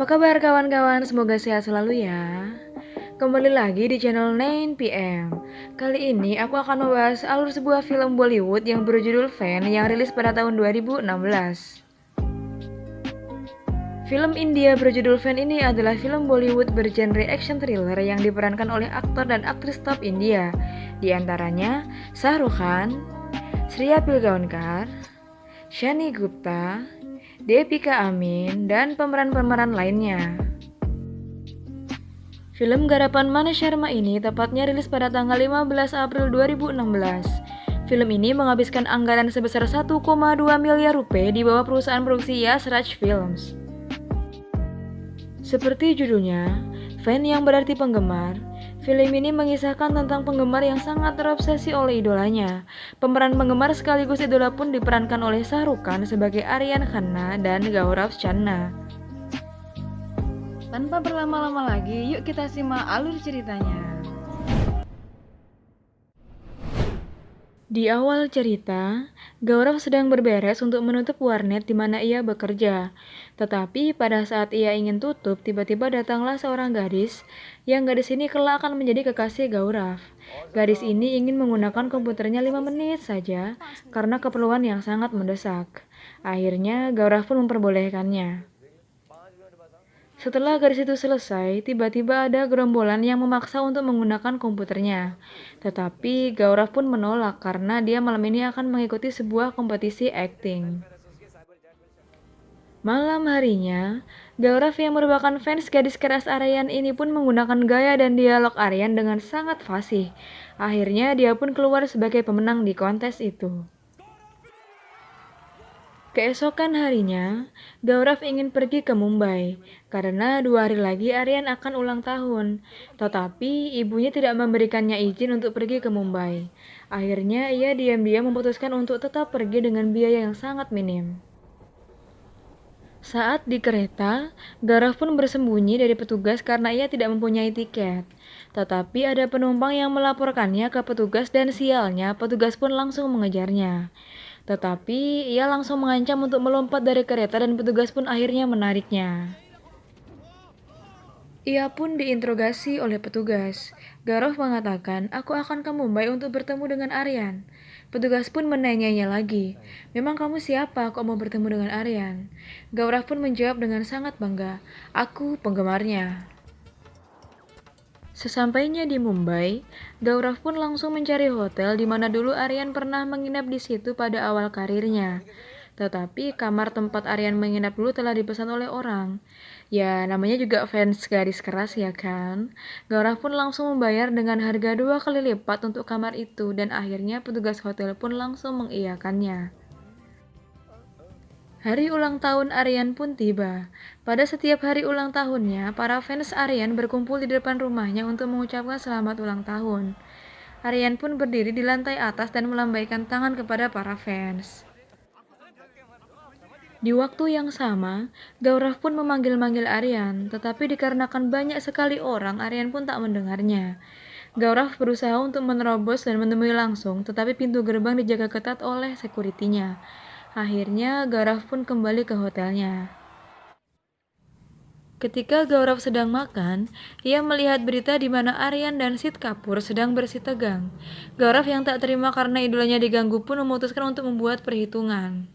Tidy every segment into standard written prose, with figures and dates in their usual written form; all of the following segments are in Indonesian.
Apa kabar kawan-kawan? Semoga sehat selalu ya. Kembali lagi di channel 9PM. Kali ini aku akan membahas alur sebuah film Bollywood yang berjudul Fan yang rilis pada tahun 2016. Film India berjudul Fan ini adalah film Bollywood bergenre action thriller yang diperankan oleh aktor dan aktris top India. Di antaranya Shah Rukh Khan, Shriya Pilgaonkar, Shani Gupta, Deepika Amin, dan pemeran-pemeran lainnya. Film garapan Manesh Sharma ini tepatnya rilis pada tanggal 15 April 2016. Film ini menghabiskan anggaran sebesar 1,2 miliar rupiah di bawah perusahaan produksi Yash Raj Films. Seperti judulnya, fan yang berarti penggemar, film ini mengisahkan tentang penggemar yang sangat terobsesi oleh idolanya. Pemeran penggemar sekaligus idola pun diperankan oleh Shah Rukh Khan sebagai Aryan Khanna dan Gaurav Channa. Tanpa berlama-lama lagi, yuk kita simak alur ceritanya. Di awal cerita, Gaurav sedang berberes untuk menutup warnet di mana ia bekerja. Tetapi pada saat ia ingin tutup, tiba-tiba datanglah seorang gadis, yang gadis ini kelak akan menjadi kekasih Gaurav. Gadis ini ingin menggunakan komputernya 5 menit saja, karena keperluan yang sangat mendesak. Akhirnya, Gaurav pun memperbolehkannya. Setelah garis itu selesai, tiba-tiba ada gerombolan yang memaksa untuk menggunakan komputernya. Tetapi Gaurav pun menolak karena dia malam ini akan mengikuti sebuah kompetisi akting. Malam harinya, Gaurav yang merupakan fans gadis keras Aryan ini pun menggunakan gaya dan dialog Aryan dengan sangat fasih. Akhirnya dia pun keluar sebagai pemenang di kontes itu. Keesokan harinya, Gaurav ingin pergi ke Mumbai, karena 2 hari lagi Aryan akan ulang tahun. Tetapi ibunya tidak memberikannya izin untuk pergi ke Mumbai. Akhirnya ia diam-diam memutuskan untuk tetap pergi dengan biaya yang sangat minim. Saat di kereta, Gaurav pun bersembunyi dari petugas karena ia tidak mempunyai tiket. Tetapi ada penumpang yang melaporkannya ke petugas dan sialnya petugas pun langsung mengejarnya. Tetapi ia langsung mengancam untuk melompat dari kereta dan petugas pun akhirnya menariknya. Ia pun diinterogasi oleh petugas. Gaurav mengatakan, "Aku akan ke Mumbai untuk bertemu dengan Aryan." Petugas pun menanyanya lagi, "Memang kamu siapa kok mau bertemu dengan Aryan?" Gaurav pun menjawab dengan sangat bangga, "Aku penggemarnya." Sesampainya di Mumbai, Gaurav pun langsung mencari hotel di mana dulu Aryan pernah menginap di situ pada awal karirnya. Tetapi kamar tempat Aryan menginap dulu telah dipesan oleh orang. Ya, namanya juga fans garis keras ya kan? Gaurav pun langsung membayar dengan harga 2 kali lipat untuk kamar itu dan akhirnya petugas hotel pun langsung mengiyakannya. Hari ulang tahun Aryan pun tiba. Pada setiap hari ulang tahunnya, para fans Aryan berkumpul di depan rumahnya untuk mengucapkan selamat ulang tahun. Aryan pun berdiri di lantai atas dan melambaikan tangan kepada para fans. Di waktu yang sama, Gaurav pun memanggil-manggil Aryan, tetapi dikarenakan banyak sekali orang, Aryan pun tak mendengarnya. Gaurav berusaha untuk menerobos dan menemui langsung, tetapi pintu gerbang dijaga ketat oleh sekuritinya. Akhirnya, Gaurav pun kembali ke hotelnya. Ketika Gaurav sedang makan, ia melihat berita di mana Aryan dan Sid Kapoor sedang bersih tegang. Gaurav yang tak terima karena idolanya diganggu pun memutuskan untuk membuat perhitungan.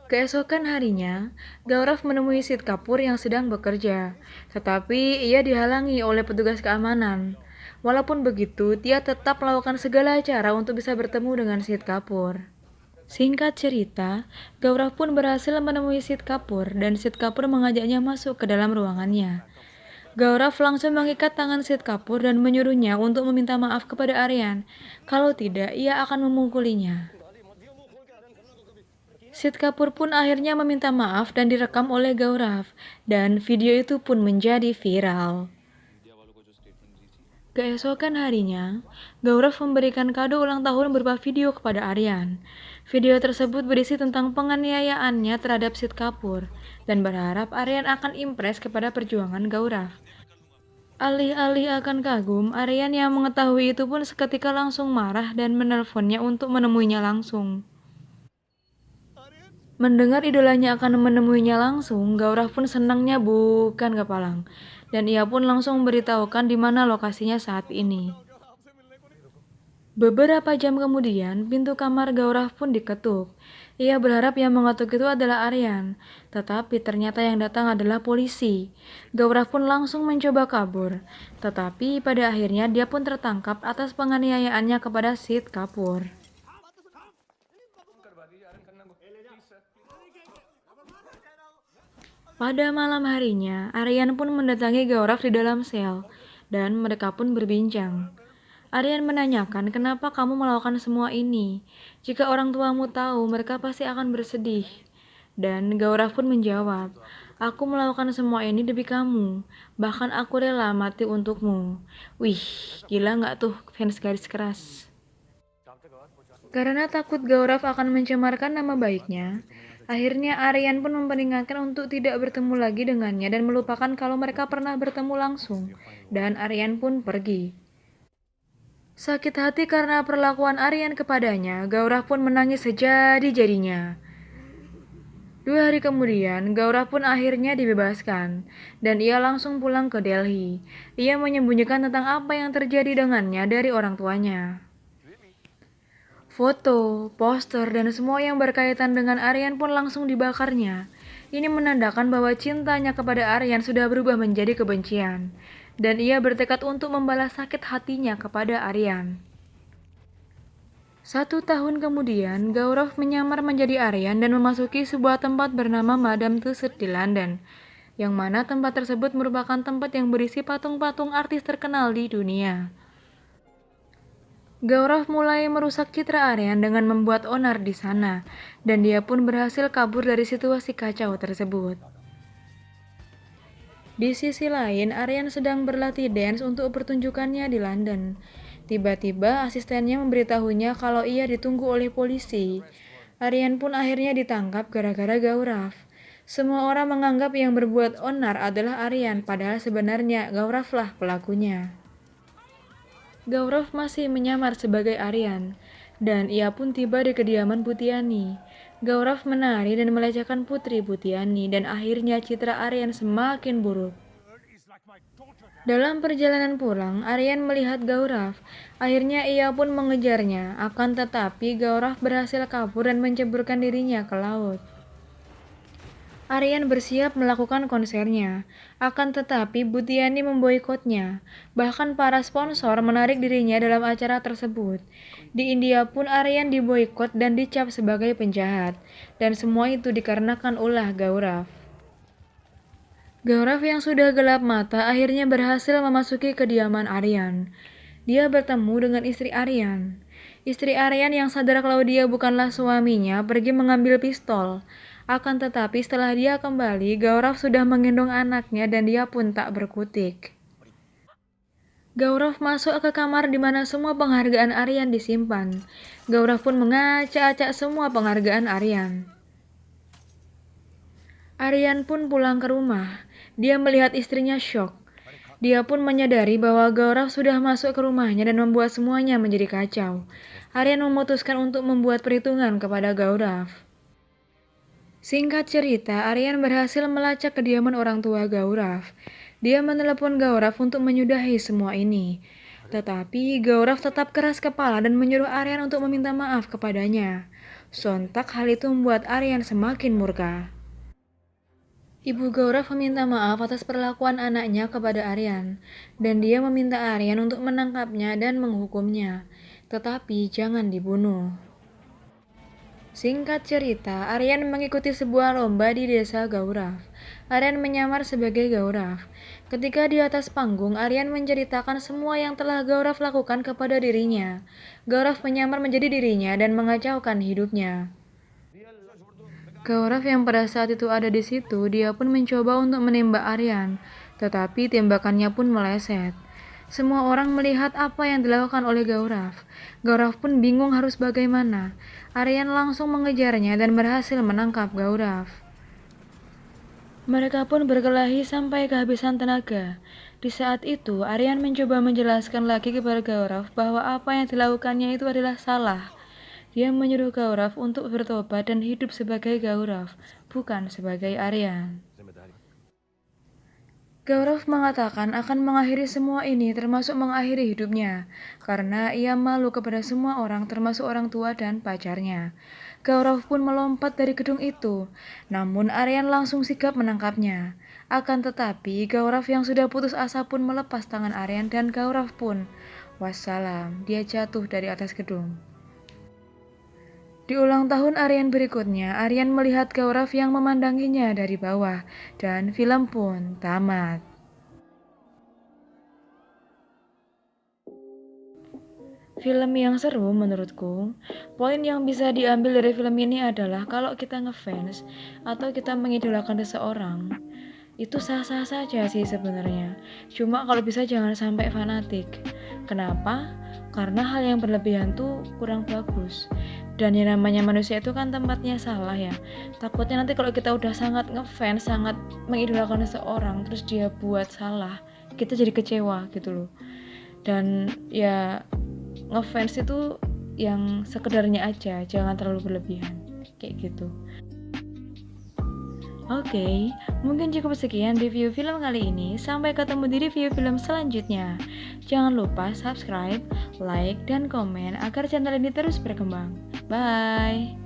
Keesokan harinya, Gaurav menemui Sid Kapoor yang sedang bekerja, tetapi ia dihalangi oleh petugas keamanan. Walaupun begitu, dia tetap melakukan segala cara untuk bisa bertemu dengan Sid Kapoor. Singkat cerita, Gaurav pun berhasil menemui Sid Kapoor dan Sid Kapoor mengajaknya masuk ke dalam ruangannya. Gaurav langsung mengikat tangan Sid Kapoor dan menyuruhnya untuk meminta maaf kepada Aryan. Kalau tidak, ia akan memukulinya. Sid Kapoor pun akhirnya meminta maaf dan direkam oleh Gaurav, dan video itu pun menjadi viral. Keesokan harinya, Gaurav memberikan kado ulang tahun berupa video kepada Aryan. Video tersebut berisi tentang penganiayaannya terhadap Sid Kapoor dan berharap Aryan akan impress kepada perjuangan Gaurav. Alih-alih akan kagum, Aryan yang mengetahui itu pun seketika langsung marah dan menelponnya untuk menemuinya langsung. Mendengar idolanya akan menemuinya langsung, Gaurav pun senangnya bukan kepalang. Dan ia pun langsung memberitahukan di mana lokasinya saat ini. Beberapa jam kemudian, pintu kamar Gaurav pun diketuk. Ia berharap yang mengetuk itu adalah Aryan, tetapi ternyata yang datang adalah polisi. Gaurav pun langsung mencoba kabur, tetapi pada akhirnya dia pun tertangkap atas penganiayaannya kepada Sid Kapoor. Pada malam harinya, Aryan pun mendatangi Gaurav di dalam sel, dan mereka pun berbincang. Aryan menanyakan kenapa kamu melakukan semua ini. Jika orang tuamu tahu, mereka pasti akan bersedih. Dan Gaurav pun menjawab, aku melakukan semua ini demi kamu. Bahkan aku rela mati untukmu. Wih, gila nggak tuh fans garis keras? Karena takut Gaurav akan mencemarkan nama baiknya, akhirnya Aryan pun memperingatkan untuk tidak bertemu lagi dengannya dan melupakan kalau mereka pernah bertemu langsung. Dan Aryan pun pergi. Sakit hati karena perlakuan Aryan kepadanya, Gaurav pun menangis sejadi-jadinya. 2 hari kemudian, Gaurav pun akhirnya dibebaskan, dan ia langsung pulang ke Delhi. Ia menyembunyikan tentang apa yang terjadi dengannya dari orang tuanya. Foto, poster, dan semua yang berkaitan dengan Aryan pun langsung dibakarnya. Ini menandakan bahwa cintanya kepada Aryan sudah berubah menjadi kebencian, dan ia bertekad untuk membalas sakit hatinya kepada Aryan. 1 tahun kemudian, Gaurav menyamar menjadi Aryan dan memasuki sebuah tempat bernama Madame Tussauds di London, yang mana tempat tersebut merupakan tempat yang berisi patung-patung artis terkenal di dunia. Gaurav mulai merusak citra Aryan dengan membuat onar di sana, dan dia pun berhasil kabur dari situasi kacau tersebut. Di sisi lain, Aryan sedang berlatih dance untuk pertunjukannya di London. Tiba-tiba asistennya memberitahunya kalau ia ditunggu oleh polisi. Aryan pun akhirnya ditangkap gara-gara Gaurav. Semua orang menganggap yang berbuat onar adalah Aryan, padahal sebenarnya Gaurav lah pelakunya. Gaurav masih menyamar sebagai Aryan, dan ia pun tiba di kediaman Putiani. Gaurav menari dan melecehkan Putri Putiani, dan akhirnya citra Aryan semakin buruk. Dalam perjalanan pulang, Aryan melihat Gaurav. Akhirnya ia pun mengejarnya, akan tetapi Gaurav berhasil kabur dan menceburkan dirinya ke laut. Aryan bersiap melakukan konsernya, akan tetapi Putiani memboikotnya. Bahkan para sponsor menarik dirinya dalam acara tersebut. Di India pun Aryan diboikot dan dicap sebagai penjahat, dan semua itu dikarenakan ulah Gaurav. Gaurav yang sudah gelap mata akhirnya berhasil memasuki kediaman Aryan. Dia bertemu dengan istri Aryan. Istri Aryan yang sadar kalau dia bukanlah suaminya pergi mengambil pistol. Akan tetapi setelah dia kembali, Gaurav sudah menggendong anaknya dan dia pun tak berkutik. Gaurav masuk ke kamar di mana semua penghargaan Aryan disimpan. Gaurav pun mengacak-acak semua penghargaan Aryan. Aryan pun pulang ke rumah. Dia melihat istrinya syok. Dia pun menyadari bahwa Gaurav sudah masuk ke rumahnya dan membuat semuanya menjadi kacau. Aryan memutuskan untuk membuat perhitungan kepada Gaurav. Singkat cerita, Aryan berhasil melacak kediaman orang tua Gaurav. Dia menelepon Gaurav untuk menyudahi semua ini. Tetapi Gaurav tetap keras kepala dan menyuruh Aryan untuk meminta maaf kepadanya. Sontak hal itu membuat Aryan semakin murka. Ibu Gaurav meminta maaf atas perlakuan anaknya kepada Aryan, dan dia meminta Aryan untuk menangkapnya dan menghukumnya, tetapi jangan dibunuh. Singkat cerita, Aryan mengikuti sebuah lomba di desa Gaurav. Aryan menyamar sebagai Gaurav. Ketika di atas panggung, Aryan menceritakan semua yang telah Gaurav lakukan kepada dirinya. Gaurav menyamar menjadi dirinya dan mengacaukan hidupnya. Gaurav yang pada saat itu ada di situ, dia pun mencoba untuk menembak Aryan, tetapi tembakannya pun meleset. Semua orang melihat apa yang dilakukan oleh Gaurav. Gaurav pun bingung harus bagaimana. Aryan langsung mengejarnya dan berhasil menangkap Gaurav. Mereka pun berkelahi sampai kehabisan tenaga. Di saat itu, Aryan mencoba menjelaskan lagi kepada Gaurav bahwa apa yang dilakukannya itu adalah salah. Dia menyuruh Gaurav untuk bertobat dan hidup sebagai Gaurav, bukan sebagai Aryan. Gaurav mengatakan akan mengakhiri semua ini termasuk mengakhiri hidupnya, karena ia malu kepada semua orang termasuk orang tua dan pacarnya. Gaurav pun melompat dari gedung itu, namun Aryan langsung sigap menangkapnya. Akan tetapi, Gaurav yang sudah putus asa pun melepas tangan Aryan dan Gaurav pun, wassalam, dia jatuh dari atas gedung. Di ulang tahun Aryan berikutnya, Aryan melihat Gaurav yang memandanginya dari bawah, dan film pun tamat. Film yang seru menurutku, poin yang bisa diambil dari film ini adalah kalau kita ngefans atau kita mengidolakan seseorang, itu sah-sah saja sih sebenarnya. Cuma kalau bisa jangan sampai fanatik. Kenapa? Karena hal yang berlebihan tuh kurang bagus. Dan yang namanya manusia itu kan tempatnya salah ya. Takutnya nanti kalau kita udah sangat ngefans, sangat mengidolakan seseorang, terus dia buat salah, kita jadi kecewa gitu loh. Dan ya ngefans itu yang sekedarnya aja, jangan terlalu berlebihan. Kayak gitu. Oke, mungkin cukup sekian review film kali ini. Sampai ketemu di review film selanjutnya. Jangan lupa subscribe, like, dan komen agar channel ini terus berkembang. Bye!